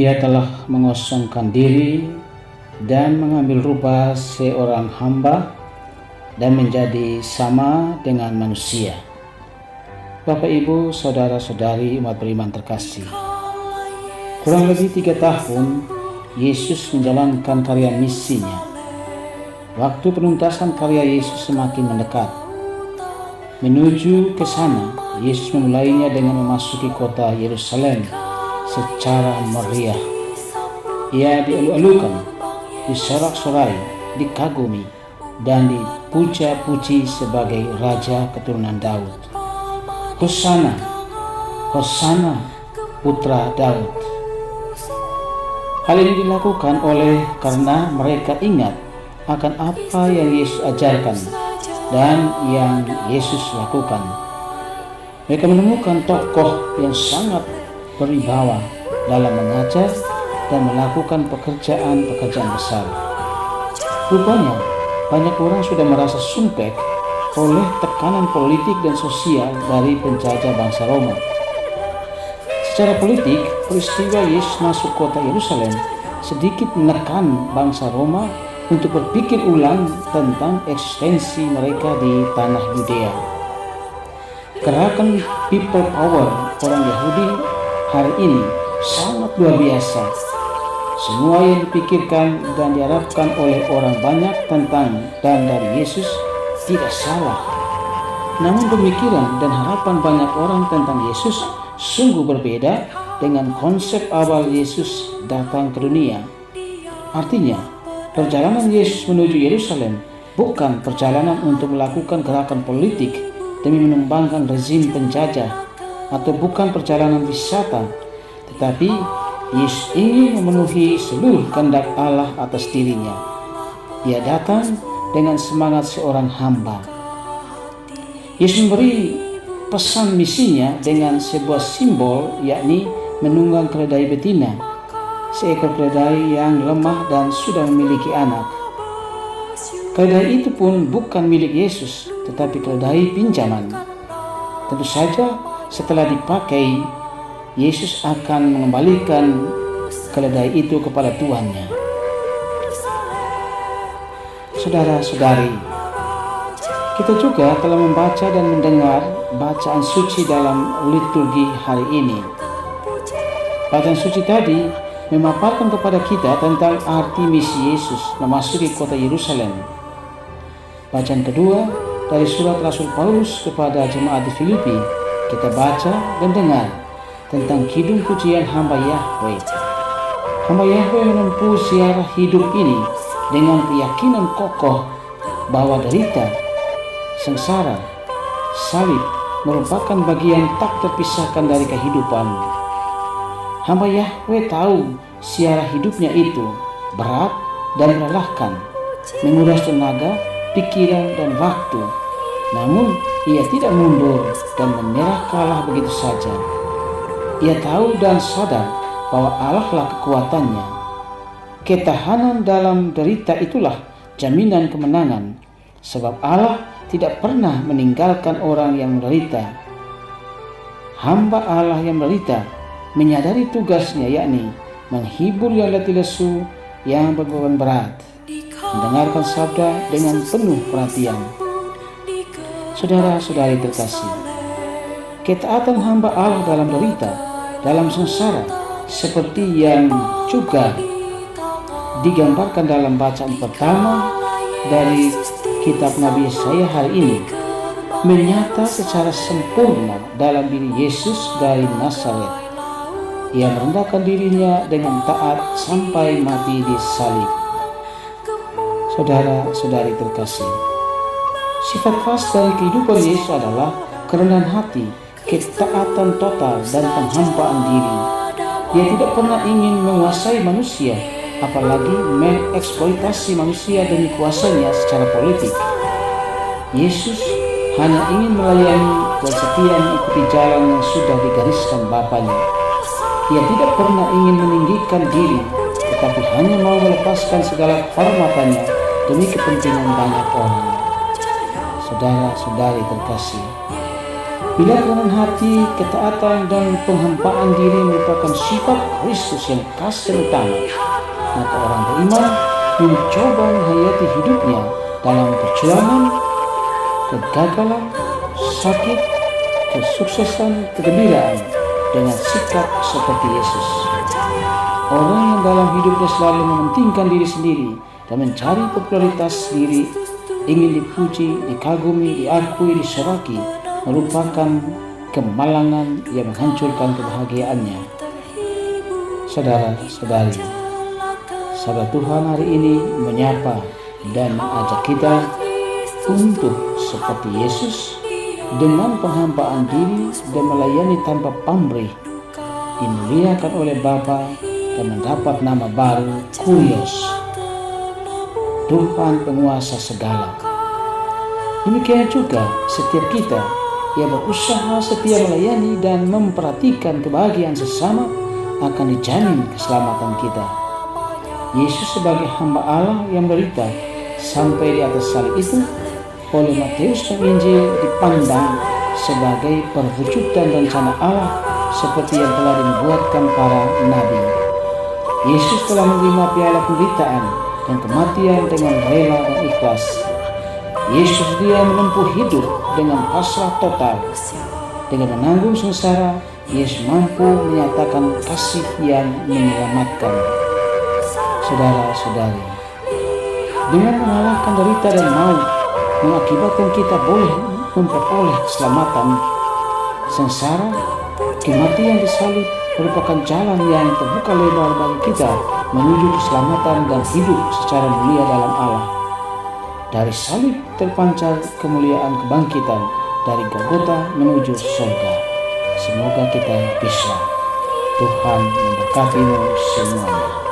Ia telah mengosongkan diri dan mengambil rupa seorang hamba dan menjadi sama dengan manusia. Bapak, Ibu, saudara-saudari umat beriman terkasih, kurang lebih 3 tahun Yesus menjalankan karya misinya. Waktu penuntasan karya Yesus semakin mendekat. Menuju ke sana, Yesus memulainya dengan memasuki kota Yerusalem secara meriah. Ia dielu-elukan, disorak-sorai, dikagumi, dan dipuja-puji sebagai Raja keturunan Daud. Hosana, Hosana, Putra Daud. Hal ini dilakukan karena mereka ingat akan apa yang Yesus ajarkan dan yang Yesus lakukan. Mereka menemukan tokoh yang sangat berwibawa dalam mengajar dan melakukan pekerjaan-pekerjaan besar. Rupanya, banyak orang sudah merasa sumpek oleh tekanan politik dan sosial dari penjajah bangsa Roma. Secara politik, peristiwa Yesus masuk kota Yerusalem sedikit menekan bangsa Roma untuk berpikir ulang tentang eksistensi mereka di tanah Yudea. Gerakan people power orang Yahudi hari ini sangat luar biasa. Semua yang dipikirkan dan diharapkan oleh orang banyak tentang dan dari Yesus tidak salah. Namun pemikiran dan harapan banyak orang tentang Yesus sungguh berbeda dengan konsep awal Yesus datang ke dunia. Artinya, perjalanan Yesus menuju Yerusalem bukan perjalanan untuk melakukan gerakan politik demi menumbangkan rezim penjajah, atau bukan perjalanan wisata, tetapi Yesus ingin memenuhi seluruh kehendak Allah atas dirinya. Dia datang dengan semangat seorang hamba. Yesus memberi pesan misinya dengan sebuah simbol, yakni menunggang keledai betina, seekor keledai yang lemah dan sudah memiliki anak. Keledai itu pun bukan milik Yesus, tetapi keledai pinjaman. Tentu saja setelah dipakai, Yesus akan mengembalikan keledai itu kepada tuannya. Saudara-saudari, kita juga telah membaca dan mendengar bacaan suci dalam liturgi hari ini. Bacaan suci tadi memaparkan kepada kita tentang arti misi Yesus memasuki kota Yerusalem. Bacaan kedua dari surat Rasul Paulus kepada jemaat di Filipi, kita baca dan dengar tentang kidung pujian hamba Yahweh. Hamba Yahweh menempuh ziarah hidup ini dengan keyakinan kokoh bahwa derita, sengsara, salib merupakan bagian tak terpisahkan dari kehidupan. Hamba Yahweh tahu ziarah hidupnya itu berat dan melelahkan, menguras tenaga, pikiran, dan waktu. Namun ia tidak mundur dan menyerah kalah begitu saja. Ia tahu dan sadar bahwa Allah lah kekuatannya. Ketahanan dalam derita itulah jaminan kemenangan, sebab Allah tidak pernah meninggalkan orang yang menderita. Hamba Allah yang menderita menyadari tugasnya, yakni menghibur yang letih lesu, yang berbeban berat, mendengarkan sabda dengan penuh perhatian. Saudara-saudari terkasih, ketaatan hamba Allah dalam derita, dalam sengsara, seperti yang juga digambarkan dalam bacaan pertama dari kitab Nabi Yesaya hari ini, menyata secara sempurna dalam diri Yesus dari Nazaret. Ia merendahkan dirinya dengan taat sampai mati di salib. Saudara-saudari terkasih, sifat khas dari kehidupan Yesus adalah kerendahan hati, ketaatan total, dan penghampaan diri. Dia tidak pernah ingin menguasai manusia, apalagi mengeksploitasi manusia demi kuasanya secara politik. Yesus hanya ingin melayani dan setia mengikuti jalan yang sudah digariskan Bapanya. Ia tidak pernah ingin meninggikan diri, tetapi hanya mau melepaskan segala kehormatannya demi kepentingan banyak orang. Saudara-saudari terkasih, Bila kerendahan hati, ketaatan, dan penghambaan diri merupakan sifat Kristus yang kasih utama, maka orang beriman mencoba menghayati hidupnya dalam perjuangan, kegagalan, sakit, kesuksesan, kegembiraan dengan sikap seperti Yesus. Orang yang dalam hidupnya selalu mementingkan diri sendiri dan mencari popularitas diri, ingin dipuji, dikagumi, diakui, disoraki, merupakan kemalangan yang menghancurkan kebahagiaannya. Saudara-saudari, Sabda Tuhan hari ini menyapa dan mengajak kita untuk seperti Yesus dengan penghambaan diri dan melayani tanpa pamrih, dimuliakan oleh Bapa dan mendapat nama baru Kurios, Tuhan penguasa segala. Demikian juga setiap kita yang berusaha setia melayani dan memperhatikan kebahagiaan sesama akan dijamin keselamatan kita. Yesus sebagai hamba Allah yang menderita sampai di atas salib itu oleh Matius dan Injil dipandang sebagai perwujudan rencana Allah seperti yang telah dinubuatkan para nabi. Yesus telah menerima piala penderitaan dan kematian dengan rela dan ikhlas. Yesus dia menempuh hidup dengan pasrah total. Dengan menanggung sengsara, Yesus mampu menyatakan kasih yang menyelamatkan. Saudara-saudari, dengan mengalahkan derita dan maut mengakibatkan kita boleh memperoleh keselamatan. Sengsara, kematian di salib merupakan jalan yang terbuka lebar bagi kita menuju keselamatan dan hidup secara mulia dalam Allah. Dari salib terpancar kemuliaan kebangkitan, dari Golgota menuju surga. Semoga kita bisa. Tuhan memberkatimu semuanya.